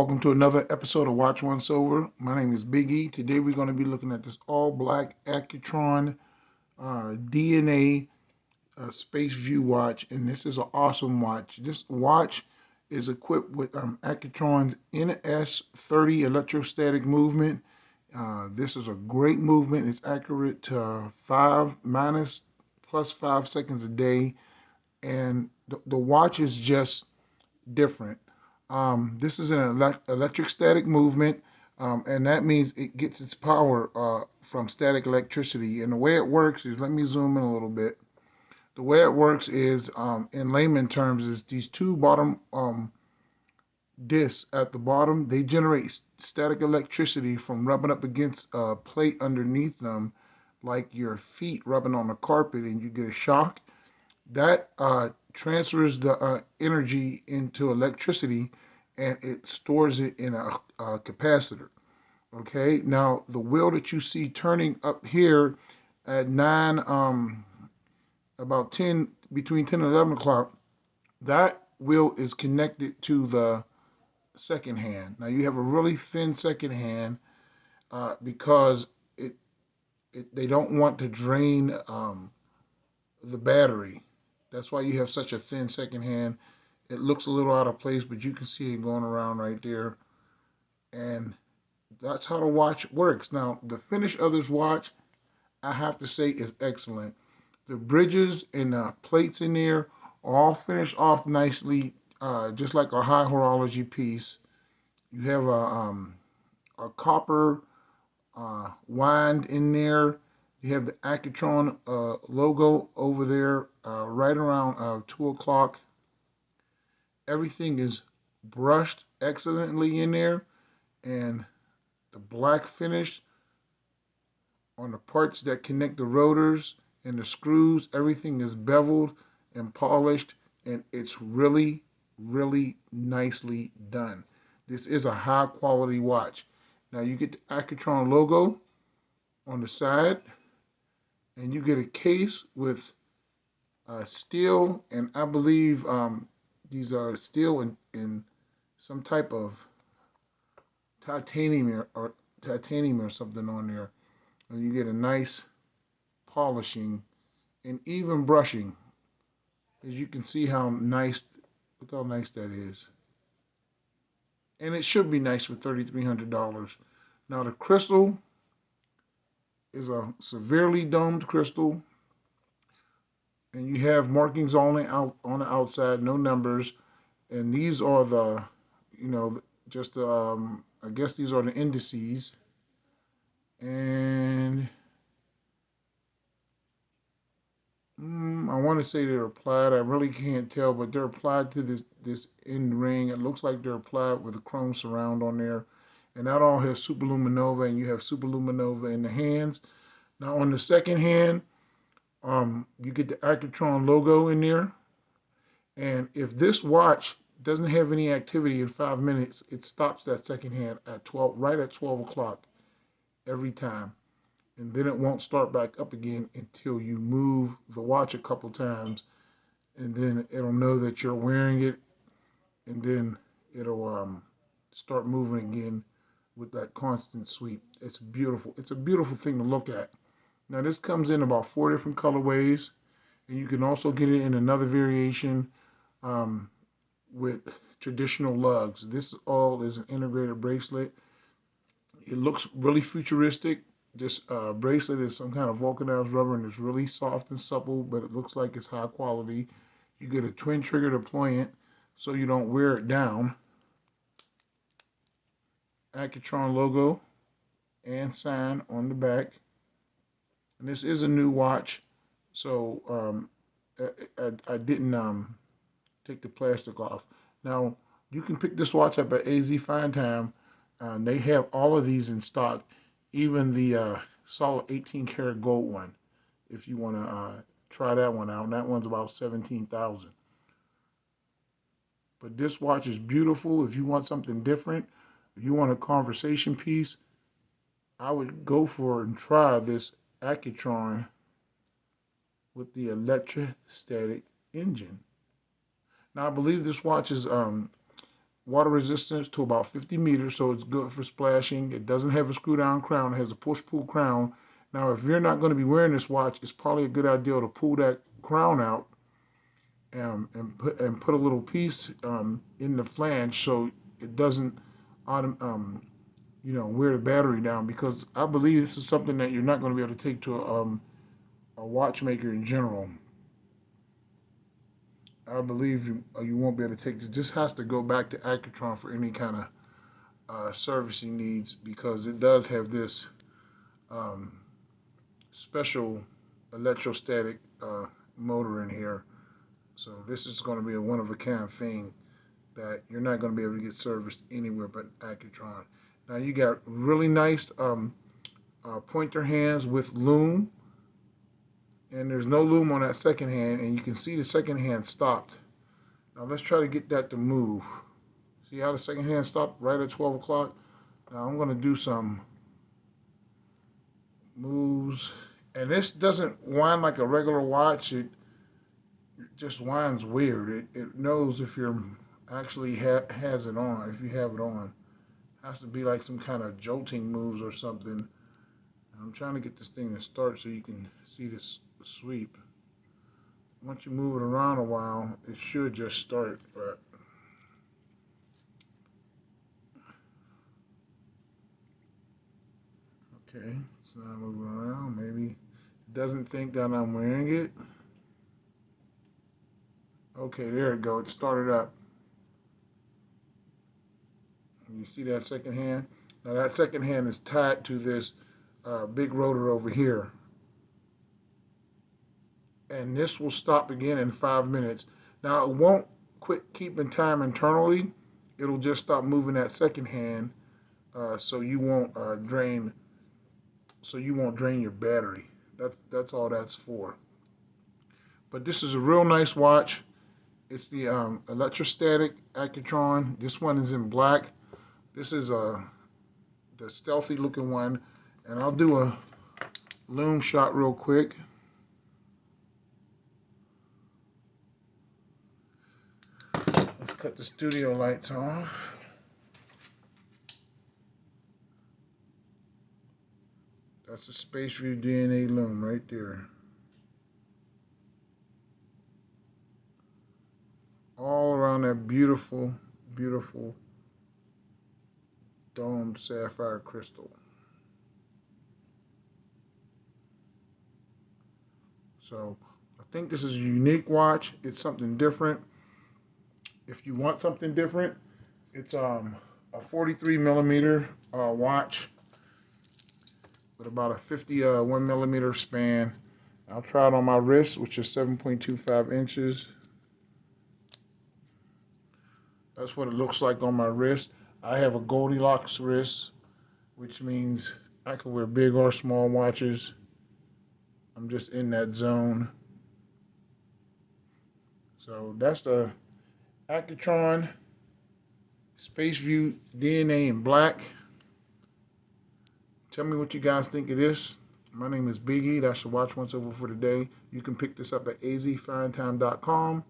Welcome to another episode of Watch Once Over. My name is Big E. Today we're going to be looking at this all-black Accutron DNA Space View watch, and this is an awesome watch. This watch is equipped with Accutron's NS30 electrostatic movement. This is a great movement. It's accurate to 5 minus plus 5 seconds a day, and the watch is just different. This is an electric static movement, and that means it gets its power from static electricity. And the way it works is, let me zoom in a little bit. The way it works is, in layman terms, is these two bottom discs at the bottom, they generate static electricity from rubbing up against a plate underneath them, like your feet rubbing on the carpet and you get a shock. That transfers the energy into electricity, and it stores it in a capacitor. Okay, now the wheel that you see turning up here at 9, about 10, between 10 and 11 o'clock, that wheel is connected to the second hand. Now you have a really thin second hand because they don't want to drain the battery. That's why you have such a thin second hand. It looks a little out of place, but you can see it going around right there. And that's how the watch works. Now, the finish of this watch, I have to say, is excellent. The bridges and the plates in there are all finished off nicely, just like a high horology piece. You have a copper wind in there. You have the Accutron logo over there right around 2 o'clock. Everything is brushed excellently in there, and the black finish on the parts that connect the rotors and the screws, everything is beveled and polished, and it's really, really nicely done. This is a high quality watch. Now you get the Accutron logo on the side, and you get a case with steel, and I believe these are steel in some type of titanium or something on there. And you get a nice polishing and even brushing. As you can see how nice, look how nice that is. And it should be nice for $3,300. Now the crystal is a severely domed crystal, and you have markings on the outside, no numbers. And these are the, just I guess these are the indices. And I want to say they're applied. I really can't tell, but they're applied to this end ring. It looks like they're applied with a chrome surround on there. And that all has superluminova, and you have superluminova in the hands. Now on the second hand, you get the Accutron logo in there. And if this watch doesn't have any activity in 5 minutes, it stops that second hand at 12, right at 12 o'clock every time. And then it won't start back up again until you move the watch a couple times, and then it'll know that you're wearing it, and then it'll start moving again with that constant sweep. It's beautiful. It's a beautiful thing to look at. Now this comes in about 4 different colorways, and you can also get it in another variation with traditional lugs. This all is an integrated bracelet. It looks really futuristic. This bracelet is some kind of vulcanized rubber, and it's really soft and supple, but it looks like it's high quality. You get a twin trigger deployant so you don't wear it down. Accutron logo and sign on the back. And this is a new watch, so I didn't take the plastic off. Now, you can pick this watch up at AZ Fine Time. They have all of these in stock, even the solid 18 karat gold one, if you want to try that one out. And that one's about $17,000. But this watch is beautiful. If you want something different, if you want a conversation piece, I would go for and try this Accutron with the electrostatic engine. Now, I believe this watch is water resistance to about 50 meters, so it's good for splashing. It doesn't have a screw down crown. It has a push-pull crown. Now, if you're not going to be wearing this watch, it's probably a good idea to pull that crown out and put a little piece in the flange so it doesn't wear the battery down, because I believe this is something that you're not going to be able to take to a watchmaker in general. I believe you won't be able to take this. This has to go back to Accutron for any kind of servicing needs, because it does have this special electrostatic motor in here. So this is going to be a one-of-a-kind thing that you're not going to be able to get serviced anywhere but Accutron. Now you got really nice pointer hands with loom, and there's no loom on that second hand, and you can see the second hand stopped. Now let's try to get that to move. See how the second hand stopped right at 12 o'clock? Now I'm going to do some moves, and this doesn't wind like a regular watch. It just winds weird. It knows if you're actually has it on, if you have it on. It has to be like some kind of jolting moves or something. I'm trying to get this thing to start so you can see this sweep. Once you move it around a while, it should just start. But okay, it's not moving around. Maybe it doesn't think that I'm wearing it. Okay, there it goes. It started up. You see that second hand? Now that second hand is tied to this big rotor over here. And this will stop again in 5 minutes. Now it won't quit keeping time internally. It'll just stop moving that second hand, so you won't drain your battery. That's all that's for. But this is a real nice watch. It's the electrostatic Accutron. This one is in black. This is the stealthy looking one, and I'll do a loom shot real quick. Let's cut the studio lights off. That's a Space View DNA loom right there. All around that beautiful, beautiful domed sapphire crystal. So I think this is a unique watch. It's something different. If you want something different, it's a 43 millimeter watch with about a 51 millimeter span. I'll try it on my wrist, which is 7.25 inches. That's what it looks like on my wrist. I have a Goldilocks wrist, which means I can wear big or small watches. I'm just in that zone. So that's the Accutron Space View DNA in black. Tell me what you guys think of this. My name is Biggie. That's your watch once over for today. You can pick this up at azfinetime.com.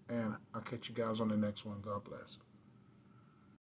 And I'll catch you guys on the next one. God bless.